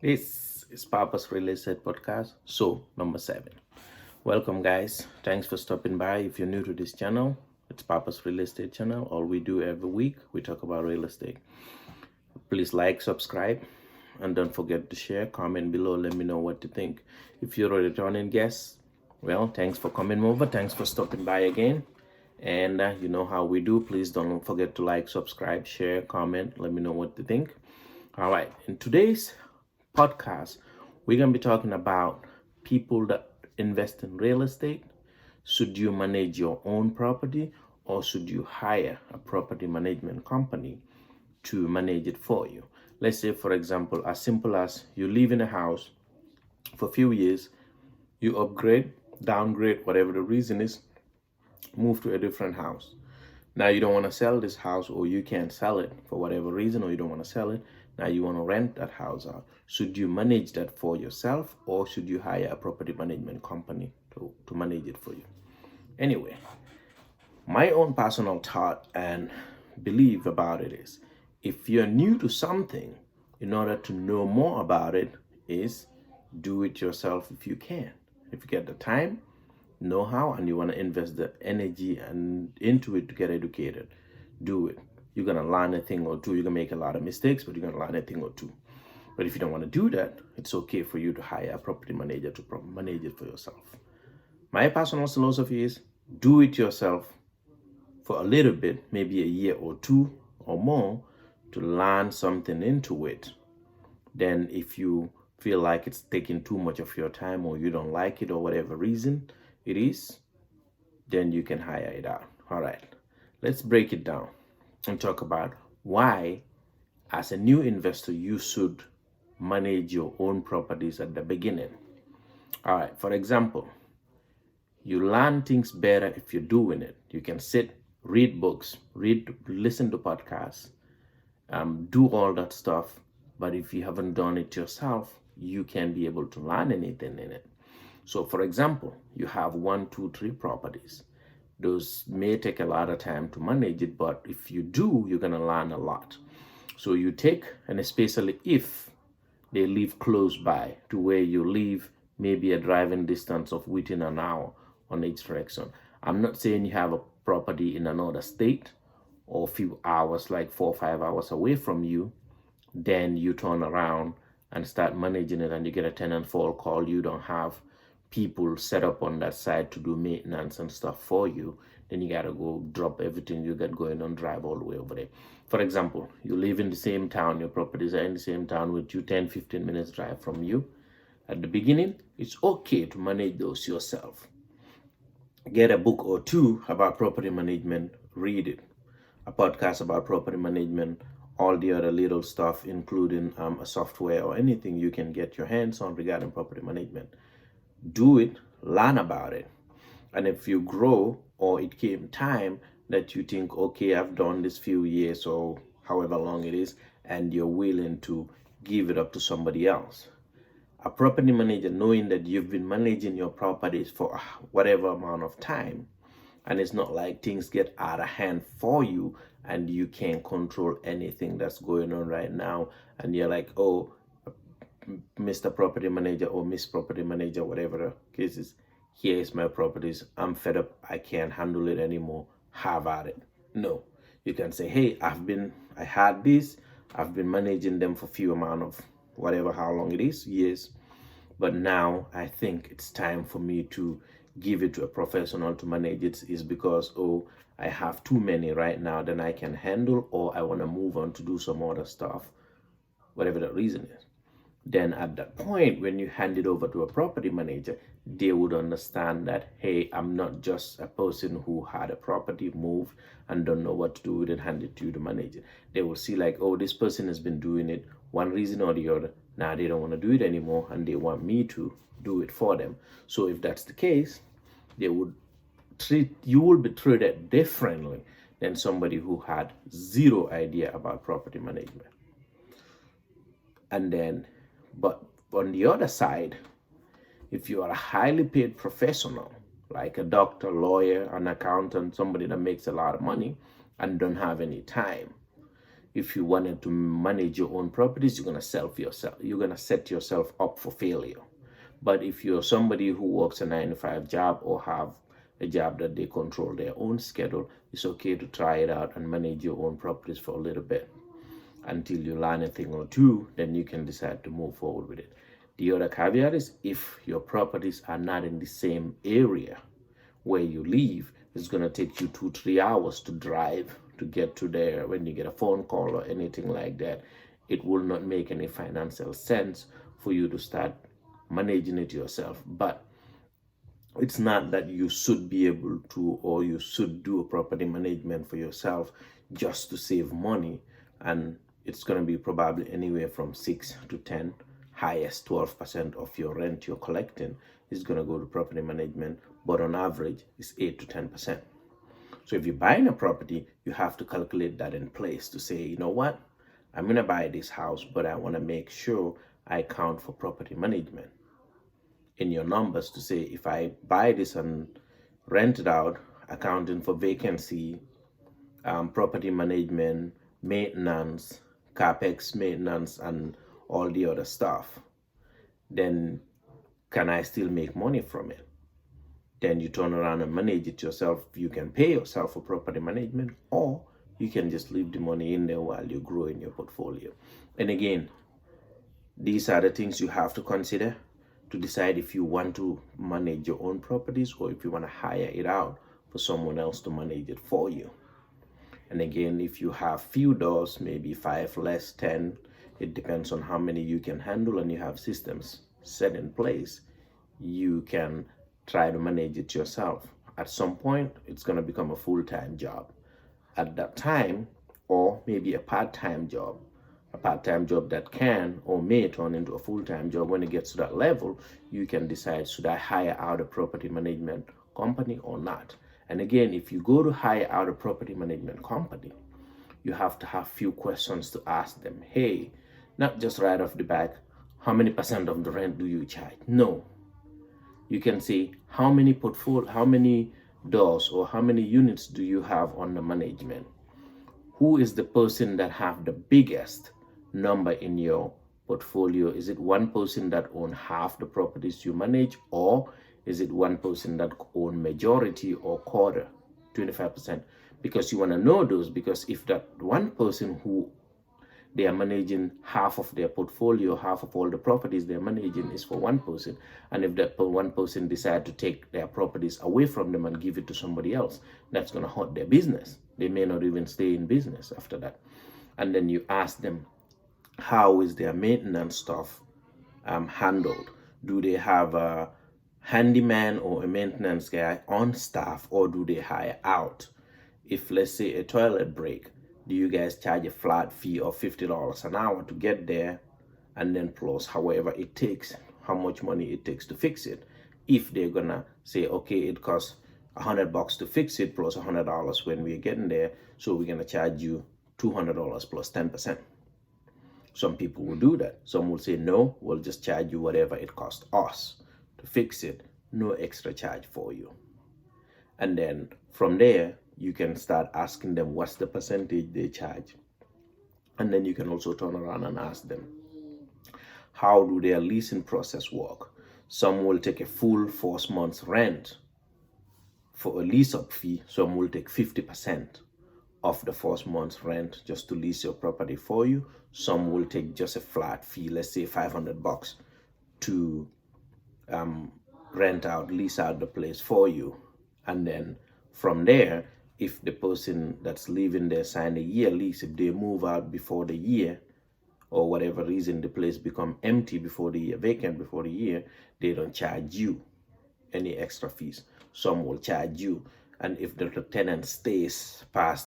This is Papa's Real Estate Podcast, so number 7. Welcome, guys. Thanks for stopping by. If you're new to this channel, it's Papa's Real Estate channel. All we do every week, we talk about real estate. Please like, subscribe, and don't forget to share. Comment below. Let me know what you think. If you're a returning guest, well, thanks for coming over. Thanks for stopping by again. And you know how we do. Please don't forget to like, subscribe, share, comment. Let me know what you think. All right. In today's podcast, we're going to be talking about people that invest in real estate. Should you manage your own property or should you hire a property management company to manage it for you? Let's say, for example, as simple as you live in a house for a few years, you upgrade, downgrade, whatever the reason is, move to a different house. Now you don't want to sell this house, or you can't sell it for whatever reason, or you don't want to sell it. Now you want to rent that house out. Should you manage that for yourself, or should you hire a property management company to manage it for you? Anyway, my own personal thought and belief about it is, if you're new to something, in order to know more about it, is do it yourself if you can. If you get the time, know-how, and you want to invest the energy and into it to get educated, do it. You're going to learn a thing or two. You're going to make a lot of mistakes, but you're going to learn a thing or two. But if you don't want to do that, it's okay for you to hire a property manager to manage it for yourself. My personal philosophy is do it yourself for a little bit, maybe a year or two or more, to learn something into it. Then if you feel like it's taking too much of your time, or you don't like it, or whatever reason it is, then you can hire it out. All right, let's break it down and talk about why, as a new investor, you should manage your own properties at the beginning. All right, for example, you learn things better if you're doing it. You can sit, read books, listen to podcasts, do all that stuff. But if you haven't done it yourself, you can't be able to learn anything in it. So for example, you have 1, 2, 3 properties. Those may take a lot of time to manage it, but if you do, you're going to learn a lot. So you take, and especially if they live close by to where you live, maybe a driving distance of within an hour on each direction. I'm not saying you have a property in another state or a few hours, like 4 or 5 hours away from you, then you turn around and start managing it and you get a tenant fall call. You don't have people set up on that side to do maintenance and stuff for you. Then you gotta go drop everything you got going on, drive all the way over there. For example, you live in the same town, your properties are in the same town with you, 10-15 minutes drive from you. At the beginning, it's okay to manage those yourself. Get a book or two about property management, read it. A podcast about property management, all the other little stuff, including a software or anything you can get your hands on regarding property management. Do it, learn about it. And if you grow, or it came time that you think, okay, I've done this few years or however long it is, and you're willing to give it up to somebody else. A property manager, knowing that you've been managing your properties for whatever amount of time, and it's not like things get out of hand for you and you can't control anything that's going on right now, and you're like, oh, Mr. Property Manager or Miss Property Manager, whatever the case is, here is my properties. I'm fed up. I can't handle it anymore. Have at it. No, you can say, hey, I had this. I've been managing them for few amount of whatever, how long it is, years. But now I think it's time for me to give it to a professional to manage it. Is because, oh, I have too many right now than I can handle, or I want to move on to do some other stuff, whatever the reason is. Then at that point, when you hand it over to a property manager, they would understand that, hey, I'm not just a person who had a property, moved, and don't know what to do with it, hand it to you to manage it. They will see like, oh, this person has been doing it one reason or the other. Now they don't want to do it anymore, and they want me to do it for them. So if that's the case, you will be treated differently than somebody who had zero idea about property management. And then, but on the other side, if you are a highly paid professional, like a doctor, lawyer, an accountant, somebody that makes a lot of money and don't have any time, if you wanted to manage your own properties, you're gonna set yourself up for failure. But if you're somebody who works a 9 to 5 job or have a job that they control their own schedule, it's okay to try it out and manage your own properties for a little bit until you learn a thing or two. Then you can decide to move forward with it. The other caveat is if your properties are not in the same area where you live, it's going to take you 2-3 hours to drive to get to there. When you get a phone call or anything like that, it will not make any financial sense for you to start managing it yourself. But it's not that you should be able to, or you should do a property management for yourself just to save money. And it's going to be probably anywhere from 6 to 10, highest 12% of your rent you're collecting is going to go to property management, but on average it's 8 to 10%. So if you're buying a property, you have to calculate that in place to say, you know what, I'm going to buy this house, but I want to make sure I account for property management in your numbers to say, if I buy this and rent it out, accounting for vacancy, property management, maintenance, capex maintenance, and all the other stuff, then can I still make money from it? Then you turn around and manage it yourself. You can pay yourself for property management, or you can just leave the money in there while you grow in your portfolio. And again, these are the things you have to consider to decide if you want to manage your own properties or if you want to hire it out for someone else to manage it for you. And again, if you have few doors, maybe 5, less 10, it depends on how many you can handle, and you have systems set in place, you can try to manage it yourself. At some point, it's going to become a full-time job at that time, or maybe a part-time job that can or may turn into a full-time job. When it gets to that level, you can decide, should I hire out a property management company or not? And again, if you go to hire out a property management company, you have to have few questions to ask them. Hey, not just right off the back, how many % of the rent do you charge? No. You can say, how many doors or how many units do you have under management? Who is the person that have the biggest number in your portfolio? Is it one person that own half the properties you manage, or is it one person that own majority or quarter, 25%? Because you want to know those, because if that one person who they are managing half of their portfolio, half of all the properties they're managing is for one person, and if that one person decide to take their properties away from them and give it to somebody else, that's going to hurt their business. They may not even stay in business after that. And then you ask them, how is their maintenance stuff handled? Do they have a handyman or a maintenance guy on staff, or do they hire out? If, let's say, a toilet break, do you guys charge a flat fee of $50 an hour to get there, and then plus however it takes, how much money it takes to fix it? If they're gonna say, okay, it costs $100 to fix it plus $100 when we're getting there, so we're gonna charge you $200 plus 10%. Some people will do that. Some will say, no, we'll just charge you whatever it costs us to fix it, no extra charge for you. And then from there, you can start asking them what's the percentage they charge. And then you can also turn around and ask them, how do their leasing process work? Some will take a full 4 months rent for a lease-up fee. Some will take 50% of the 4 months rent just to lease your property for you. Some will take just a flat fee, let's say $500 to lease out the place for you. And then from there, if the person that's living there sign a year lease, if they move out before the year, or whatever reason the place become empty before the year, vacant before the year, they don't charge you any extra fees. Some will charge you. And if the tenant stays past